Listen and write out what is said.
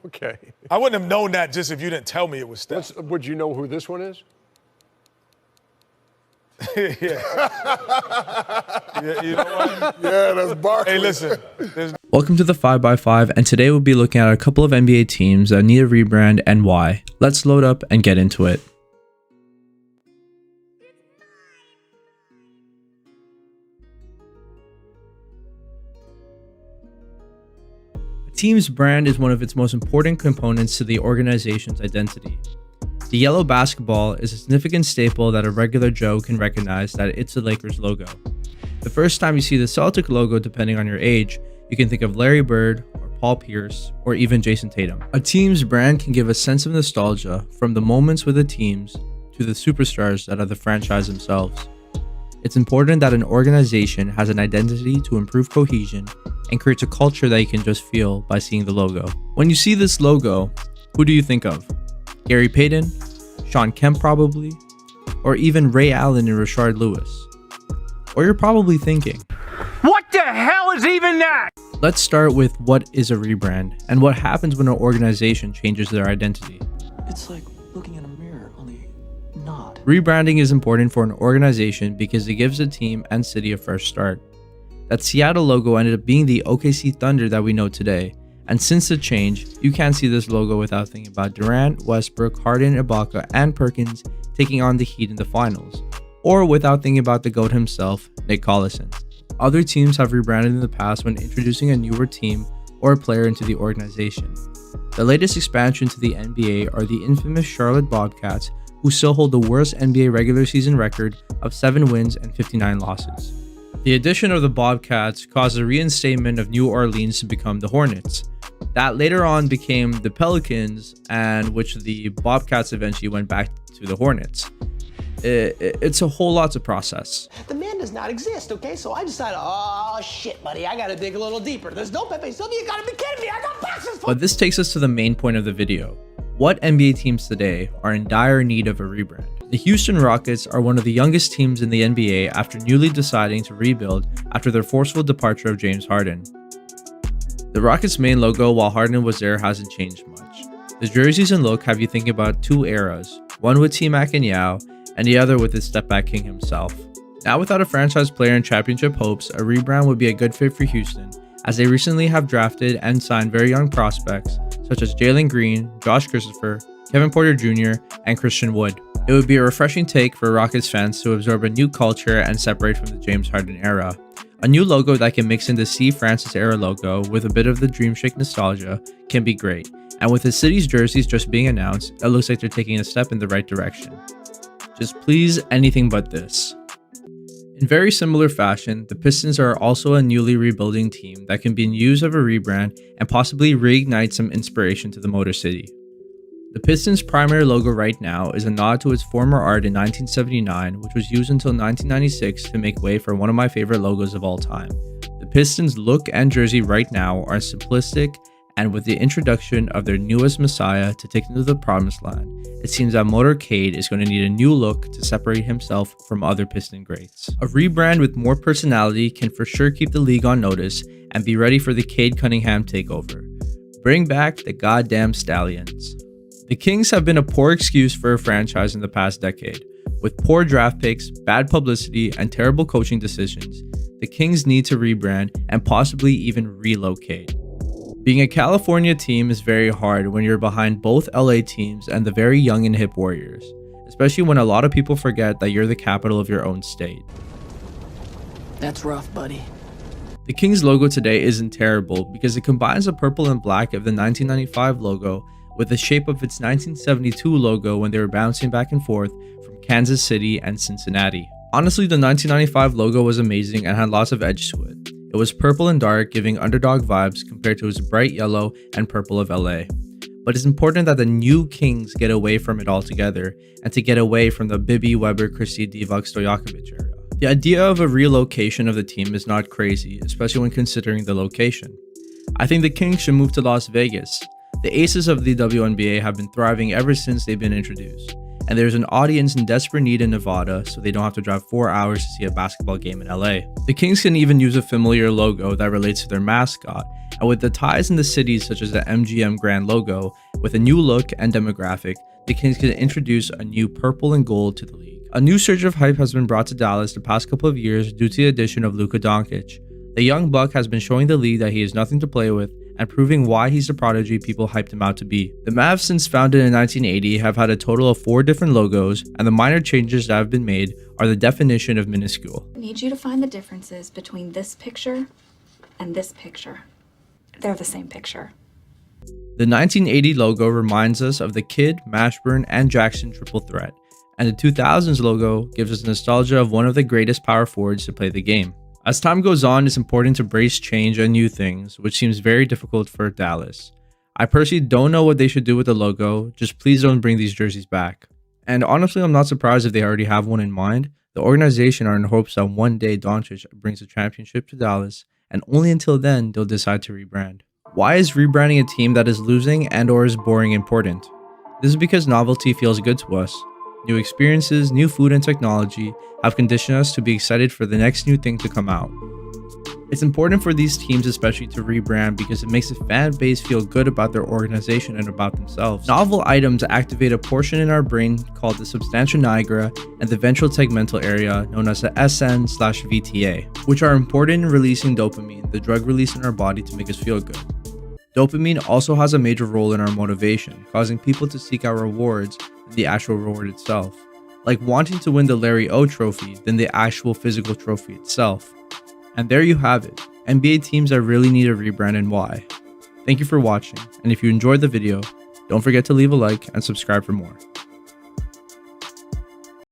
Okay. I wouldn't have known that just if you didn't tell me it was Steph. Would you know who this one is? Yeah. You know what? Yeah, that's Barkley. Hey, listen. Welcome to the 5x5, and today we'll be looking at a couple of NBA teams that need a rebrand and why. Let's load up and get into it. A team's brand is one of its most important components to the organization's identity. The yellow basketball is a significant staple that a regular Joe can recognize that it's the Lakers logo. The first time you see the Celtic logo, depending on your age, you can think of Larry Bird, or Paul Pierce, or even Jason Tatum. A team's brand can give a sense of nostalgia from the moments with the teams to the superstars that are the franchise themselves. It's important that an organization has an identity to improve cohesion and creates a culture that you can just feel by seeing the logo. When you see this logo, who do you think of? Gary Payton, Sean Kemp probably, or even Ray Allen and Rashard Lewis. Or you're probably thinking, what the hell is even that? Let's start with what is a rebrand and what happens when an organization changes their identity. It's like looking in a mirror, only not. Rebranding is important for an organization because it gives a team and city a fresh start. That Seattle logo ended up being the OKC Thunder that we know today. And since the change, you can't see this logo without thinking about Durant, Westbrook, Harden, Ibaka, and Perkins taking on the Heat in the finals, or without thinking about the GOAT himself, Nick Collison. Other teams have rebranded in the past when introducing a newer team or a player into the organization. The latest expansion to the NBA are the infamous Charlotte Bobcats, who still hold the worst NBA regular season record of 7 wins and 59 losses. The addition of the Bobcats caused the reinstatement of New Orleans to become the Hornets. That later on became the Pelicans, and which the Bobcats eventually went back to the Hornets. It's a whole lot to process. The man does not exist, okay? So I decided, oh shit, buddy, I gotta dig a little deeper. There's no Pepe Sylvia, you gotta be kidding me, I got boxes full. But this takes us to the main point of the video. What NBA teams today are in dire need of a rebrand? The Houston Rockets are one of the youngest teams in the NBA after newly deciding to rebuild after their forceful departure of James Harden. The Rockets' main logo while Harden was there hasn't changed much. The jerseys and look have you thinking about two eras, one with T-Mac and Yao, and the other with his step-back king himself. Now without a franchise player and championship hopes, a rebrand would be a good fit for Houston, as they recently have drafted and signed very young prospects such as Jalen Green, Josh Christopher, Kevin Porter Jr., and Christian Wood. It would be a refreshing take for Rockets fans to absorb a new culture and separate from the James Harden era. A new logo that can mix in the C. Francis era logo with a bit of the Dream Shake nostalgia can be great, and with the city's jerseys just being announced, it looks like they're taking a step in the right direction. Just please anything but this. In very similar fashion, the Pistons are also a newly rebuilding team that can be in use of a rebrand and possibly reignite some inspiration to the Motor City. The Pistons' primary logo right now is a nod to its former art in 1979, which was used until 1996 to make way for one of my favorite logos of all time. The Pistons' look and jersey right now are simplistic, and with the introduction of their newest messiah to take them to the promised land, it seems that Motorcade is going to need a new look to separate himself from other Piston greats. A rebrand with more personality can for sure keep the league on notice and be ready for the Cade Cunningham takeover. Bring back the goddamn Stallions. The Kings have been a poor excuse for a franchise in the past decade. With poor draft picks, bad publicity, and terrible coaching decisions, the Kings need to rebrand and possibly even relocate. Being a California team is very hard when you're behind both LA teams and the very young and hip Warriors, especially when a lot of people forget that you're the capital of your own state. That's rough, buddy. The Kings logo today isn't terrible because it combines the purple and black of the 1995 logo with the shape of its 1972 logo when they were bouncing back and forth from Kansas City and Cincinnati. Honestly, the 1995 logo was amazing and had lots of edge to it. It was purple and dark, giving underdog vibes compared to its bright yellow and purple of LA. But it's important that the new Kings get away from it altogether and to get away from the Bibby, Weber, Christie, Divac, Stojakovic era. The idea of a relocation of the team is not crazy, especially when considering the location. I think the Kings should move to Las Vegas. The aces of the WNBA have been thriving ever since they've been introduced, and there's an audience in desperate need in Nevada, so they don't have to drive 4 hours to see a basketball game in LA. The Kings can even use a familiar logo that relates to their mascot, and with the ties in the cities such as the MGM Grand logo, with a new look and demographic, the Kings can introduce a new purple and gold to the league. A new surge of hype has been brought to Dallas the past couple of years due to the addition of Luka Doncic. The young buck has been showing the league that he is nothing to play with and proving why he's the prodigy people hyped him out to be. The Mavs, since founded in 1980, have had a total of 4 different logos, and the minor changes that have been made are the definition of minuscule. I need you to find the differences between this picture and this picture. They're the same picture. The 1980 logo reminds us of the Kidd, Mashburn, and Jackson triple threat, and the 2000s logo gives us nostalgia of one of the greatest power forwards to play the game. As time goes on, it's important to embrace change and new things, which seems very difficult for Dallas. I personally don't know what they should do with the logo, just please don't bring these jerseys back. And honestly, I'm not surprised if they already have one in mind. The organization are in hopes that one day Doncic brings a championship to Dallas, and only until then they'll decide to rebrand. Why is rebranding a team that is losing and or is boring important? This is because novelty feels good to us. New experiences, new food and technology have conditioned us to be excited for the next new thing to come out. It's important for these teams especially to rebrand because it makes the fan base feel good about their organization and about themselves. Novel items activate a portion in our brain called the substantia nigra and the ventral tegmental area known as the SN/VTA, which are important in releasing dopamine, the drug released in our body to make us feel good. Dopamine also has a major role in our motivation, causing people to seek out rewards than the actual reward itself, like wanting to win the Larry O trophy than the actual physical trophy itself. And there you have it, NBA teams that really need a rebrand and why. Thank you for watching, and if you enjoyed the video, don't forget to leave a like and subscribe for more.